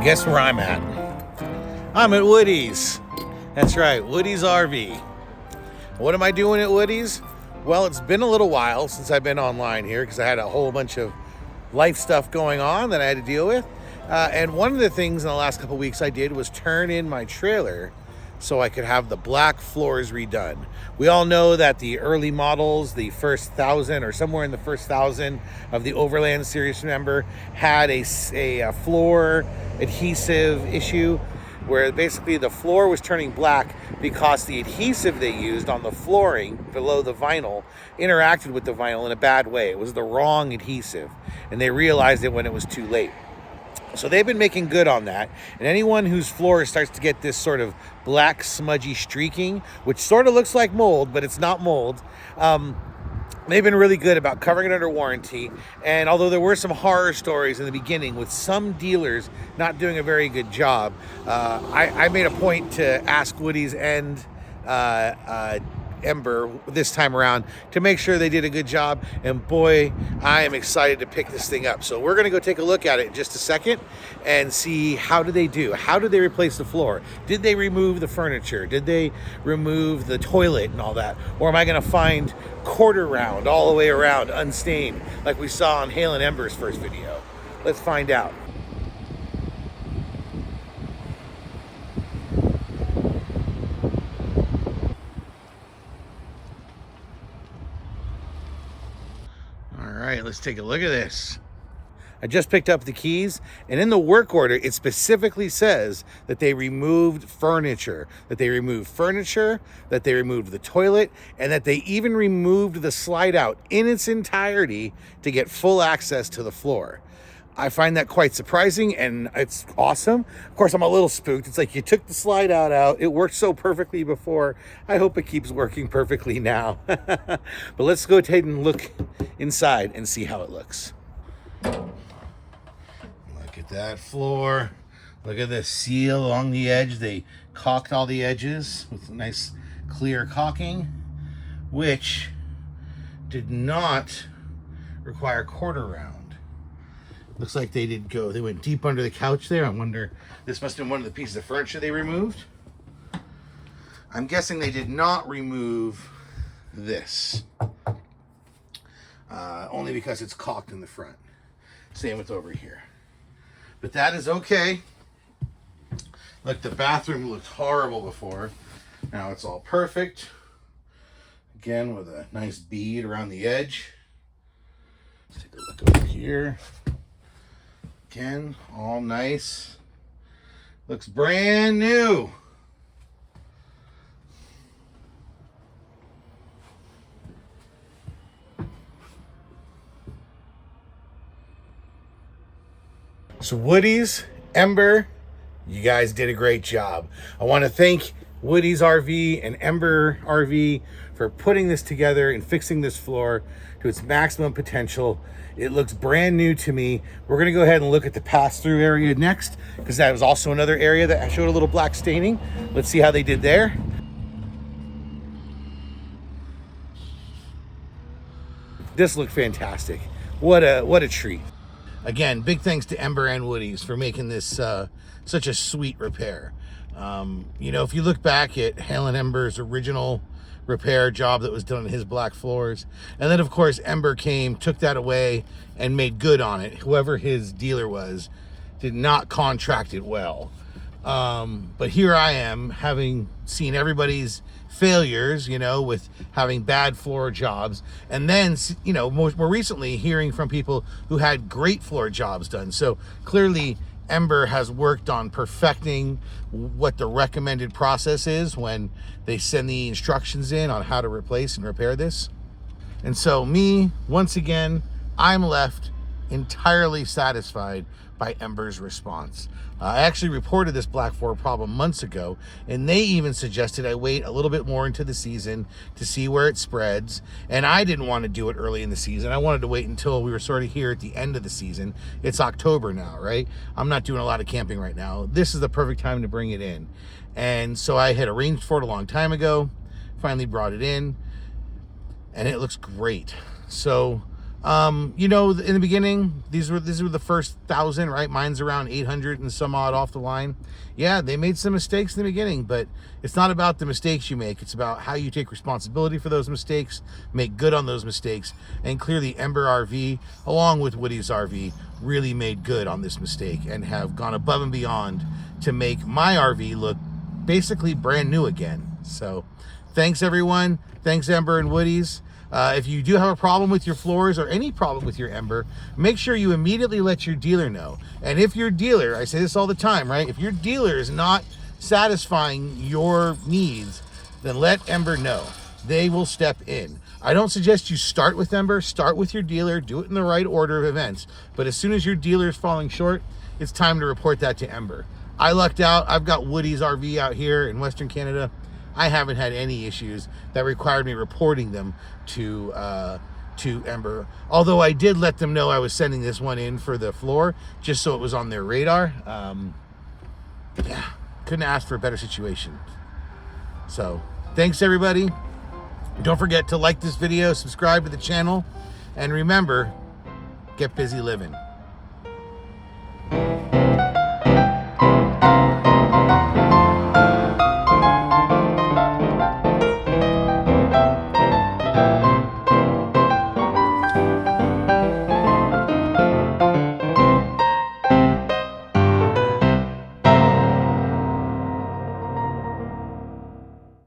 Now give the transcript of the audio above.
Guess where I'm at? I'm at Woody's. That's right, Woody's RV. What am I doing at Woody's? Well, it's been a little while since I've been online here because I had a whole bunch of life stuff going on that I had to deal with. And one of the things in the last couple of weeks I did was turn in my trailer so I could have the black floors redone. We all know that the early models, the first 1,000 or somewhere in the first 1,000 of the Overland series, remember, had a floor adhesive issue where basically the floor was turning black because the adhesive they used on the flooring below the vinyl interacted with the vinyl in a bad way. It was the wrong adhesive, and they realized it when it was too late. So they've been making good on that, and anyone whose floor starts to get this sort of black smudgy streaking, which sort of looks like mold, but it's not mold, they've been really good about covering it under warranty. And although there were some horror stories in the beginning with some dealers not doing a very good job, I made a point to ask Woody's and Ember this time around to make sure they did a good job, and boy, I am excited to pick this thing up. So we're gonna go take a look at it in just a second and see how did they do. How did they replace the floor? Did they remove the furniture? Did they remove the toilet and all that? Or am I gonna find quarter round all the way around unstained like we saw on Hale and Ember's first video? Let's find out. All right, let's take a look at this. I just picked up the keys, and in the work order, it specifically says that they removed furniture, that they removed the toilet, and that they even removed the slide out in its entirety to get full access to the floor. I find that quite surprising, and it's awesome. Of course, I'm a little spooked. It's like you took the slide out. It worked so perfectly before. I hope it keeps working perfectly now. But let's go ahead and look inside and see how it looks. Look at that floor. Look at the seal along the edge. They caulked all the edges with nice clear caulking, which did not require quarter round. Looks like they went deep under the couch there. I wonder, this must have been one of the pieces of furniture they removed. I'm guessing they did not remove this. Only because it's caulked in the front. Same with over here. But that is okay. Look, the bathroom looked horrible before. Now it's all perfect. Again, with a nice bead around the edge. Let's take a look over here. Again, all nice. Looks brand new. So Woody's, Ember, you guys did a great job. I want to thank Woody's RV and Ember RV for putting this together and fixing this floor to its maximum potential. It looks brand new to me. We're gonna go ahead and look at the pass-through area next, because that was also another area that showed a little black staining. Let's see how they did there. This looked fantastic. What a treat. Again, big thanks to Ember and Woody's for making this such a sweet repair. You know, if you look back at Hale and Ember's original repair job that was done on his black floors, and then of course Ember came, took that away and made good on it. Whoever his dealer was did not contract it well. But here I am, having seen everybody's failures, you know, with having bad floor jobs, and then, you know, more recently hearing from people who had great floor jobs done. So clearly Ember has worked on perfecting what the recommended process is when they send the instructions in on how to replace and repair this. And so me, once again, I'm left entirely satisfied by Ember's response. I actually reported this black floor problem months ago, and they even suggested I wait a little bit more into the season to see where it spreads. And I didn't want to do it early in the season. I wanted to wait until we were sort of here at the end of the season. It's October now, right? I'm not doing a lot of camping right now. This is the perfect time to bring it in. And so I had arranged for it a long time ago, finally brought it in, and it looks great. So You know, in the beginning, these were the first 1,000, right? Mine's around 800 and some odd off the line. Yeah, they made some mistakes in the beginning, but it's not about the mistakes you make. It's about how you take responsibility for those mistakes, make good on those mistakes. And clearly Ember RV, along with Woody's RV, really made good on this mistake and have gone above and beyond to make my RV look basically brand new again. So thanks everyone. Thanks Ember and Woody's. If you do have a problem with your floors or any problem with your Ember, make sure you immediately let your dealer know. And if your dealer, I say this all the time, right? If your dealer is not satisfying your needs, then let Ember know. They will step in. I don't suggest you start with Ember. Start with your dealer. Do it in the right order of events. But as soon as your dealer is falling short, it's time to report that to Ember. I lucked out. I've got Woody's RV out here in Western Canada. I haven't had any issues that required me reporting them to Ember. Although I did let them know I was sending this one in for the floor, just so it was on their radar. Yeah, couldn't ask for a better situation. So, thanks everybody. Don't forget to like this video, subscribe to the channel, and remember, get busy living.